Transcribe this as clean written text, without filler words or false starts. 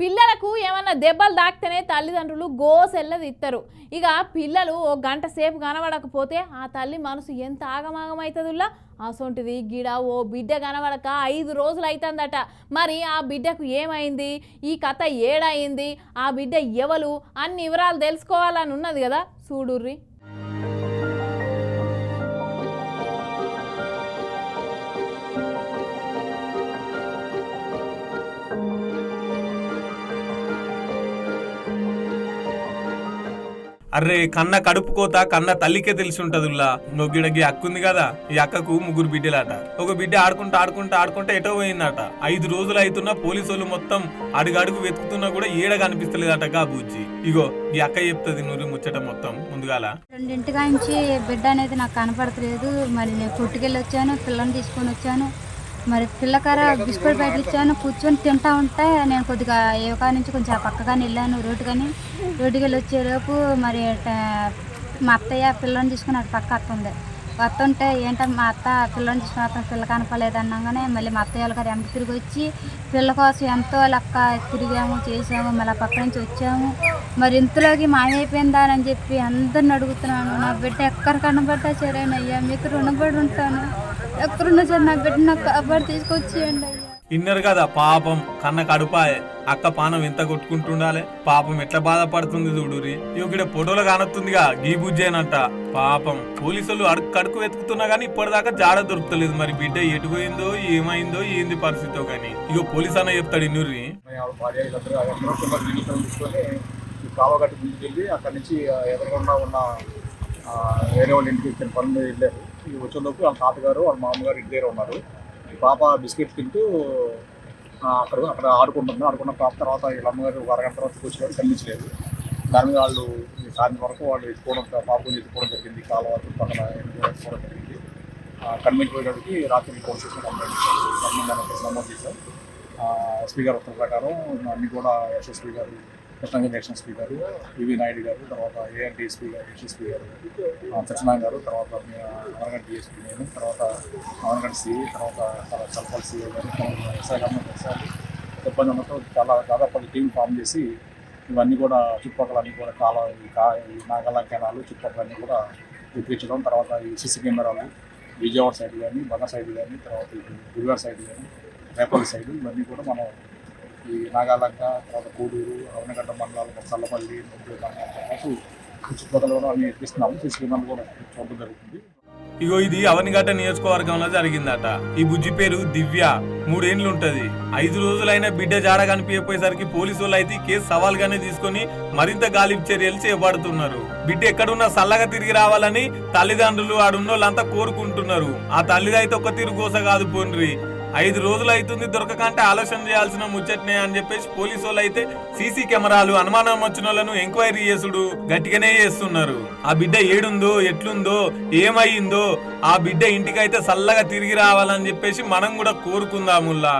పిల్లలకు ఏమన్నా దెబ్బలు తాకితేనే తల్లిదండ్రులు గోసెల్లది ఇస్తారు. ఇక పిల్లలు ఓ గంట సేపు కనబడకపోతే ఆ తల్లి మనసు ఎంత ఆగమాగమవుతుందిలా. అసొంటిది గిడ ఓ బిడ్డ కనబడక 5 రోజులు అవుతుందట. మరి ఆ బిడ్డకు ఏమైంది, ఈ కథ ఏడైంది, ఆ బిడ్డ ఎవరు అన్ని వివరాలు తెలుసుకోవాలని ఉన్నది కదా, చూడుర్రి. అర్రే కన్న కడుపు కోత కన్న తల్లికే తెలిసి ఉంటదిలా. నొగ్గిడగి అక్కుంది కదా, ఈ అక్కకు 3 బిడ్డలాట. ఒక బిడ్డ ఆడుకుంటా ఎటో పోయిందట. 5 రోజులు అవుతున్నా పోలీసు వాళ్ళు మొత్తం అడుగడుగు వెతుకుతున్నా కూడా ఏడ కనిపిస్తలేదట గా బుజ్జి. ఇగో ఈ అక్క చెప్తుంది నూరి ముచ్చట మొత్తం ముందుగాల. 2 నుంచి బిడ్డ అనేది నాకు కనపడతలేదు. మరి నేను కొట్టుకెళ్ళి వచ్చాను, పిల్లని తీసుకొని వచ్చాను. మరి పిల్లకార బిస్కెట్ ప్యాకెట్లు ఇచ్చాను, కూర్చొని తింటా ఉంటే నేను కొద్దిగా ఏవకా నుంచి కొంచెం పక్కగానే వెళ్ళాను రోడ్డుకి వెళ్ళి వచ్చేలోపు మరి మా అత్తయ్య పిల్లని తీసుకుని అటు పక్క వస్తుంది. వస్తుంటే ఏంటంటే మా అత్త పిల్లని తీసుకుని వస్తాను, పిల్ల కనపలేదు అన్నాగానే మళ్ళీ మా అత్తయ్య వాళ్ళ గారు వెనక్కి తిరిగి వచ్చి పిల్ల కోసం ఎంతో లెక్క తిరిగాము చేసాము. మళ్ళీ పక్క నుంచి వచ్చాము. మరి ఇంతలోకి మాయమైపోయిందా అని చెప్పి అందరిని అడుగుతున్నాను. నా బిడ్డ ఎక్కడ కనబడ్డా సరేనయ్యా, మీకు రుణపడి ఉంటాను. ఎక్కడున్నా సరే నా బిడ్డ నాకు కాపాడు తీసుకొచ్చేయండి అయ్యా. ఇన్నర్ కదా పాపం, కన్న కడుపాయే. అక్క పానం ఎంత కొట్టుకుంటుండాలి, పాపం ఎట్లా బాధపడుతుంది చూడురి. ఇక్కడ ఫోటోలో కానొస్తుందిగా గీ బుజ్జేనంట. పాపం పోలీసులు అడుక్కు వెతుకుతున్నా గానీ ఇప్పటిదాకా జాడ దొరుకుతలేదు. మరి బిడ్డ ఎటు పోయిందో ఏమైందో ఏంది పరిస్థితో గానీ. ఇగో పోలీస్ అన్న చెప్తాడు ఇన్నూరి. కావగట్టి ముందుకు వెళ్ళి అక్కడి నుంచి ఎదురుకుండా ఉన్న వేరే వాళ్ళ ఇంటికి ఇచ్చిన పనులు వెళ్ళారు. వచ్చేలోపు వాళ్ళ తాతగారు వాళ్ళ మామగారు ఇంటి దగ్గర ఉన్నారు. పాప బిస్కెట్ తింటూ అక్కడ ఆడుకున్న పాప తర్వాత వీళ్ళ అమ్మగారు ఒక అరగంట తర్వాత కూర్చోవడం కనిపించలేదు. దాని మీద వాళ్ళు సాయంత్రం వరకు వాళ్ళు ఎత్తుకోవడం, పాపను ఎత్తుకోవడం జరిగింది. కాలువ పక్కన ఎత్తుకోవడం జరిగింది. కనిపించిపోయేటికి రాత్రి పోలీస్ స్టేషన్ కంప్లైంట్ నమోదు చేశారు. ఎస్పీ గారు ఉత్తర్వు ప్రకారం అన్ని కూడా ఎస్ఎస్పీ గారు, కృష్ణగిరి ఎస్ఎస్పీ గారు, వివి నాయుడు గారు, తర్వాత ఏఆర్డిఎస్పీ గారు, ఎస్ఎస్పీ గారు, సత్యనారాయణ గారు, తర్వాత అవనగడ్డ డిఎస్పీ గారు, తర్వాత అవనగడ్డ సిఐ, తర్వాత చల్పల్ సిఐ గారు, ఎస్ఐ సిబ్బంది ఉన్నతో దాదాపు 10 టీం ఫామ్ చేసి ఇవన్నీ కూడా చుట్టుపక్కల అన్నీ కూడా ఈ నాగల్ల కెనాలు చుట్టుపక్కల అన్నీ కూడా విక్రించడం. తర్వాత ఈ సిసి కెమెరాలు విజయవాడ సైడ్ కానీ, బంగ సైడ్ కానీ, తర్వాత గుడివాడ సైడ్ కానీ, రేపల్లి సైడ్ ఇవన్నీ కూడా మనం ఈ నాగాలంక, తర్వాత కోడూరు, అవనగడ్డ మండలాలు, చల్లపల్లి చుట్టుపక్కల కూడా అన్ని ఎక్కిస్తున్నాము. సిసి కెమెరాలు కూడా చూడడం జరుగుతుంది. ఇగో ఇది అవనిగడ్డ నియోజకవర్గంలో జరిగిందట. ఈ బుజ్జి పేరు దివ్య, 3 ఏళ్ళు ఉంటది. 5 రోజులైనా బిడ్డ జాడ కనిపించపోయేసరికి పోలీసు వాళ్ళు అయితే కేసు సవాల్గానే తీసుకొని మరింత గాలింపు చర్యలు చేపడుతున్నారు. బిడ్డ ఎక్కడున్నా సల్లగా తిరిగి రావాలని తల్లిదండ్రులు ఆడున్నోళ్ళంతా కోరుకుంటున్నారు. ఆ తల్లిదైతే ఒక్క తిరుగు కోస కాదు పోన్రి, 5 రోజులు అవుతుంది దొరకకంటే ఆలోచన చేయాల్సిన ముచ్చట్నే అని చెప్పేసి పోలీసు వాళ్ళు అయితే సీసీ కెమెరాలు అనుమానం వచ్చిన వాళ్ళను ఎంక్వైరీ చేసుడు గట్టిగానే చేస్తున్నారు. ఆ బిడ్డ ఏడుందో ఎట్లుందో ఏమయ్యిందో ఆ బిడ్డ ఇంటికైతే చల్లగా తిరిగి రావాలని చెప్పేసి మనం కూడా కోరుకుందాముల్లా.